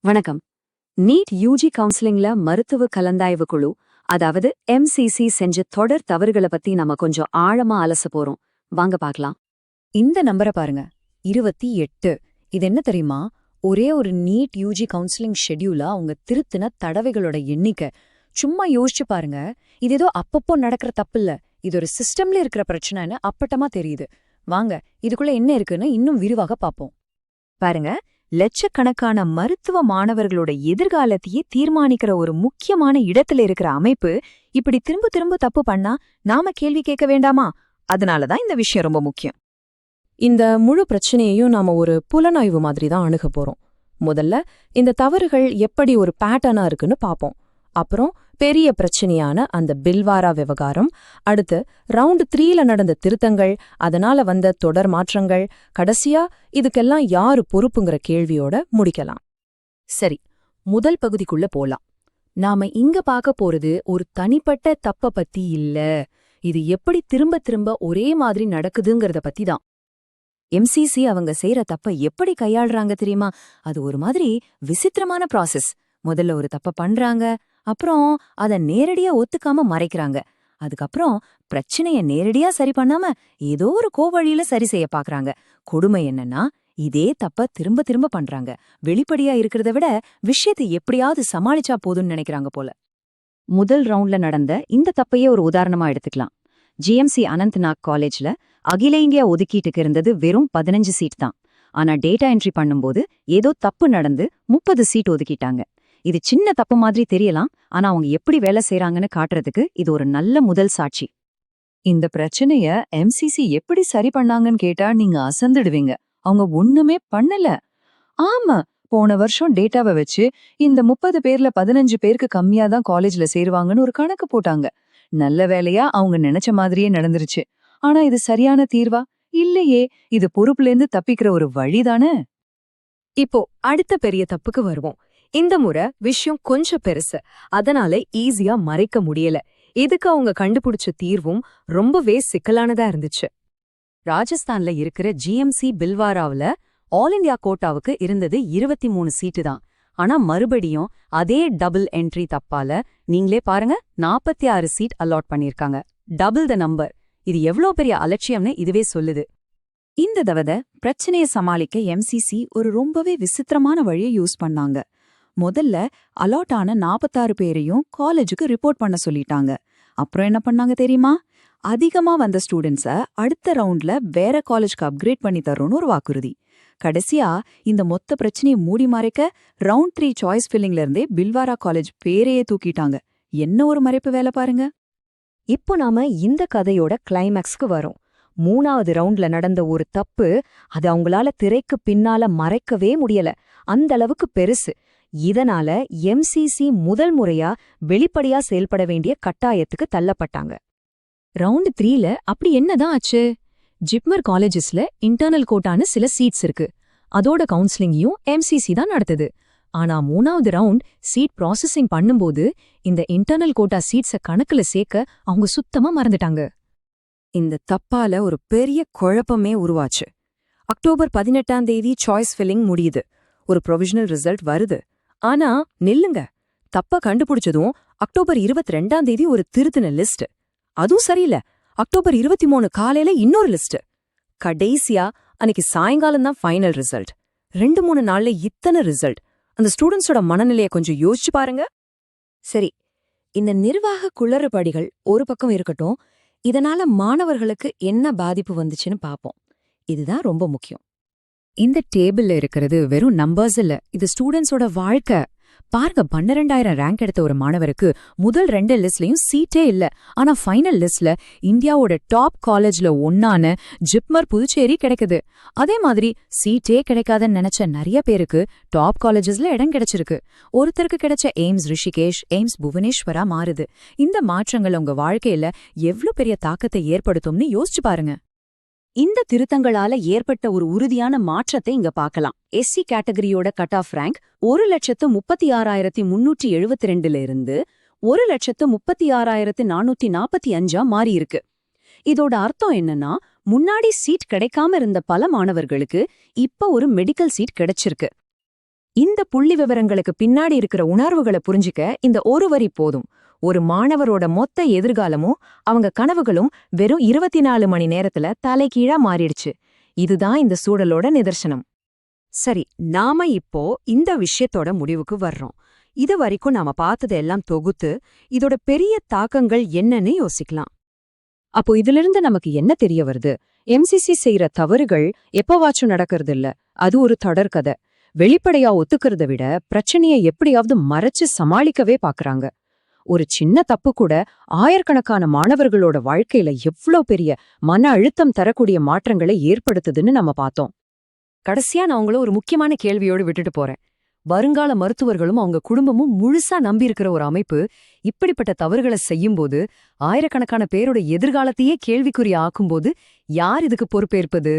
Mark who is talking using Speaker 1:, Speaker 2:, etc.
Speaker 1: வணக்கம். NEET UG கவுன்சிலிங்ல மருத்துவ கலந்தாய்வு குழு, அதாவது MCC செஞ்ச தொடர் தவறுகளை பத்தி நம்ம கொஞ்சம் ஆழமா அலச போறோம். வாங்க பார்க்கலாம்.
Speaker 2: இந்த நம்பரை பாருங்க, 28. இது என்ன தெரியுமா? ஒரே ஒரு நீட் யூஜி கவுன்சிலிங் ஷெட்யூலா அவங்க திருத்தின தடவைகளோட எண்ணிக்கை. சும்மா யோசிச்சு பாருங்க. இது ஏதோ அப்பப்போ நடக்கிற தப்பில்ல, இது ஒரு சிஸ்டம்ல இருக்கிற பிரச்சனைன்னு அப்பட்டமா தெரியுது. வாங்க, இதுக்குள்ள என்ன இருக்குன்னு இன்னும் விரிவாக பார்ப்போம்.
Speaker 1: பாருங்க, லட்சக்கணக்கான மருத்துவ மாணவர்களோட எதிர்காலத்தையே தீர்மானிக்கிற ஒரு முக்கியமான இடத்துல இருக்கிற அமைப்பு இப்படி திரும்ப திரும்ப தப்பு பண்ணா நாம கேள்வி கேட்க வேண்டாமா? அதனாலதான் இந்த விஷயம் ரொம்ப முக்கியம்.
Speaker 2: இந்த முழு பிரச்சனையையும் நாம ஒரு புலனாய்வு மாதிரி தான் அணுக போறோம். முதல்ல இந்த தவறுகள் எப்படி ஒரு பேட்டர்னா இருக்குன்னு பாப்போம். அப்புறம் பெரிய பிரச்சனையான அந்த பில்வாரா விவகாரம், அடுத்து ரவுண்ட் 3ல நடந்த திருத்தங்கள், அதனால வந்த தொடர் மாற்றங்கள், கடைசியா இதுக்கெல்லாம் யாரு பொறுப்புங்கிற கேள்வியோட முடிக்கலாம். சரி, முதல் பகுதிக்குள்ள போலாம். நாம இங்க பார்க்க போறது ஒரு தனிப்பட்ட தப்ப பத்தி இல்ல, இது எப்படி திரும்ப திரும்ப ஒரே மாதிரி நடக்குதுங்கிறத பத்தி தான்.
Speaker 1: MCC அவங்க செய்யற தப்ப எப்படி கையாளுறாங்க தெரியுமா? அது ஒரு மாதிரி விசித்திரமான ப்ராசஸ். முதல்ல ஒரு தப்ப பண்றாங்க, அப்புறம் அத நேரடியா ஒத்துக்காம மறைக்கிறாங்க. அதுக்கப்புறம் பிரச்சனைய நேரடியா சரி பண்ணாம ஏதோ ஒரு கோவழியில சரி செய்ய பாக்குறாங்க. கொடுமை என்னன்னா, இதே தப்ப திரும்ப திரும்ப பண்றாங்க. வெளிப்படையா இருக்கிறத விட விஷயத்தை எப்படியாவது சமாளிச்சா போதும்னு நினைக்கிறாங்க போல. முதல் ரவுண்ட்ல நடந்த இந்த தப்பையே ஒரு உதாரணமா எடுத்துக்கலாம். GMC அனந்த்நாக் காலேஜ்ல அகில இந்தியா ஒதுக்கீட்டுக்கு இருந்தது வெறும் 15 சீட் தான். ஆனா டேட்டா என்ட்ரி பண்ணும்போது ஏதோ தப்பு நடந்து 30 சீட் ஒதுக்கிட்டாங்க. இது சின்ன தப்பு மாதிரி தெரியலாம், ஆனா அவங்க எப்படி வேலை செய்றாங்கன்னு காட்டுறதுக்கு இது ஒரு நல்ல முதல் சாட்சி. இந்த பிரச்சனைய MCC எப்படி சரி பண்ணாங்கன்னு கேட்டா நீங்க அசந்துடுவீங்க. அவங்க ஒண்ணுமே பண்ணல. ஆமா, போன வருஷம் டேட்டாவை வச்சு இந்த 30 பேர்ல 15 பேருக்கு கம்மியா தான் காலேஜ்ல சேருவாங்கன்னு ஒரு கணக்கு போட்டாங்க. நல்ல வேலையா அவங்க நினைச்ச மாதிரியே நடந்துருச்சு. ஆனா இது சரியான தீர்வா? இல்லையே. இது பொறுப்புலேருந்து தப்பிக்கிற ஒரு வழிதானே.
Speaker 2: இப்போ அடுத்த பெரிய தப்புக்கு வருவோம். இந்த முறை விஷயம் கொஞ்சம் பெருசு, அதனால ஈஸியா மறைக்க முடியல. இதுக்கு அவங்க கண்டுபிடிச்ச தீர்வும் ரொம்பவே சிக்கலானதா இருந்துச்சு.
Speaker 1: ராஜஸ்தான்ல இருக்கிற GMC பில்வாராவுல ஆல் இண்டியா கோட்டாவுக்கு இருந்தது 23 சீட்டு தான். ஆனா மறுபடியும் அதே டபுள் என்ட்ரி தப்பால நீங்களே பாருங்க, 46 சீட் அலாட் பண்ணிருக்காங்க. Double the number. இது எவ்ளோ பெரிய அலட்சியம்னு இதுவே சொல்லுது. இந்த தடவை பிரச்சனையை சமாளிக்க MCC ஒரு ரொம்பவே விசித்திரமான வழியை யூஸ் பண்ணாங்க. முதல்ல அலாட் ஆன 46 பேரையும் காலேஜுக்கு ரிப்போர்ட் பண்ண சொல்லிட்டாங்க. அப்புறம் என்ன பண்ணாங்க தெரியுமா? அதிகமா வந்த ஸ்டூடெண்ட்ஸ அடுத்த ரவுண்ட்ல வேற காலேஜ்க்கு அப்கிரேட் பண்ணி தரோன்னு ஒரு வாக்குறுதி. கடைசியா இந்த மொத்த பிரச்சனையை மூடி மறைக்க ரவுண்ட் 3 சாய்ஸ் ஃபில்லிங்ல இருந்தே பில்வாரா காலேஜ் பேரையே தூக்கிட்டாங்க. என்ன ஒரு மறைப்பு வேலை பாருங்க. இப்போ நாம இந்த கதையோட கிளைமேக்ஸ்க்கு வரோம். 3வது ரவுண்ட்ல நடந்த ஒரு தப்பு, அது அவங்களால திரைக்கு பின்னால மறைக்கவே முடியல. அந்த அளவுக்கு பெருசு. இதனால MCC முதல் முறையா வெளிப்படையா செயல்பட வேண்டிய கட்டாயத்துக்கு தள்ளப்பட்டாங்க. ரவுண்ட் 3ல அப்படி என்னதான் ஆச்சு? ஜிப்மர் காலேஜஸ்ல இன்டர்னல் கோட்டான்னு சில சீட்ஸ் இருக்கு. அதோட கவுன்சிலிங்கையும் MCC தான் நடத்துது. ஆனா 3வது ரவுண்ட் சீட் ப்ராசஸிங் பண்ணும்போது இந்த இன்டர்னல் கோட்டா சீட்ஸ கணக்குல சேர்க்க அவங்க சுத்தமா மறந்துட்டாங்க. இந்த தப்பால ஒரு பெரிய குழப்பமே உருவாச்சு. அக்டோபர் 18ஆம் தேதி சாய்ஸ் ஃபில்லிங் முடியுது. ஒரு ப்ரொவிஷனல் ரிசல்ட் வருது. ஆனா நில்லுங்க, தப்ப கண்டுபிடிச்சதும் அக்டோபர் 22ஆம் தேதி ஒரு திருத்தின லிஸ்ட். அதுவும் சரியில்ல. அக்டோபர் 23 காலையில இன்னொரு லிஸ்ட். கடைசியா அன்னைக்கு சாயங்காலம் தான் ஃபைனல் ரிசல்ட். 2-3 நாள்ல இத்தனை ரிசல்ட். அந்த ஸ்டூடெண்ட்ஸோட மனநிலைய கொஞ்சம் யோசிச்சு பாருங்க. சரி, இந்த நிர்வாக குளறுபடிகள் ஒரு பக்கம் இருக்கட்டும், இதனால மாணவர்களுக்கு என்ன பாதிப்பு வந்துச்சுன்னு பாப்போம். இதுதான் ரொம்ப முக்கியம். இந்த டேபிள்ல இருக்கிறது வெறும் நம்பர்ஸ் இல்ல, இது ஸ்டூடெண்ட்ஸோட வாழ்க்கை. பாருங்க, 12,000 ரேங்க் எடுத்த ஒரு மாணவருக்கு முதல் 2 லிஸ்ட்லயும் சீட்டே இல்ல. ஆனா ஃபைனல் லிஸ்ட்ல இந்தியாவோட டாப் காலேஜ்ல ஒன்னான ஜிப்மர் புதுச்சேரி கிடைக்குது. அதே மாதிரி சீட்டே கிடைக்காதன்னு நினைச்ச நிறைய பேருக்கு டாப் காலேஜஸ்ல இடம் கிடைச்சிருக்கு. ஒருத்தருக்கு கிடைச்ச எய்ம்ஸ் ரிஷிகேஷ், எய்ம்ஸ் புவனேஸ்வரா மாறுது. இந்த மாற்றங்கள் உங்க வாழ்க்கையில எவ்ளோ பெரிய தாக்கத்தை ஏற்படுத்தும்னு யோசிச்சு பாருங்க. இந்த திருத்தங்களால ஏற்பட்ட ஒரு உறுதியான மாற்றத்தை இங்க பார்க்கலாம். SC கேட்டகரியோட கட் ஆஃப் ரேங்க் 1,36,372ல இருந்து 1,36,445 மாறியிருக்கு. இதோட அர்த்தம் என்னன்னா, முன்னாடி சீட் கிடைக்காம இருந்த பல மாணவர்களுக்கு இப்ப ஒரு மெடிக்கல் சீட் கிடைச்சிருக்கு.
Speaker 2: இந்த புள்ளி விவரங்களுக்கு பின்னாடி இருக்கிற உணர்வுகளை புரிஞ்சுக்க இந்த ஒரு வரி போதும். ஒரு மாணவரோட மொத்த எதிர்காலமும் அவங்க கனவுகளும் வெறும் 24 மணி நேரத்துல தலைகீழா மாறிடுச்சு. இதுதான் இந்த சூழலோட நிதர்சனம்.
Speaker 1: சரி, நாம இப்போ இந்த விஷயத்தோட முடிவுக்கு வர்றோம். இது வரைக்கும் நாம பார்த்ததெல்லாம் தொகுத்து இதோட பெரிய தாக்கங்கள் என்னன்னு யோசிக்கலாம். அப்போ இதிலிருந்து நமக்கு என்ன தெரிய வருது? எம்சிசி செய்யற தவறுகள் எப்பவாச்சும் நடக்கிறது இல்ல. அது ஒரு தொடர்கதை. வெளிப்படையா ஒத்துக்கிறத விட பிரச்சனையை எப்படியாவது மறைச்சு சமாளிக்கவே பாக்குறாங்க. ஒரு சின்ன தப்பு கூட ஆயிரக்கணக்கான மாணவர்களோட வாழ்க்கையில எவ்ளோ பெரிய மன அழுத்தம் தரக்கூடிய மாற்றங்களை ஏற்படுத்துதுன்னு நம்ம பார்த்தோம். கடைசியா நான் உங்கள ஒரு முக்கியமான கேள்வியோடு விட்டுட்டு போறேன். வருங்கால மருத்துவர்களும் அவங்க குடும்பமும் முழுசா நம்பியிருக்கிற ஒரு அமைப்பு இப்படிப்பட்ட தவறுகளை செய்யும்போது ஆயிரக்கணக்கான பேரோட எதிர்காலத்தையே கேள்விக்குறி ஆக்கும்போது யார் இதுக்கு பொறுப்பேற்பது?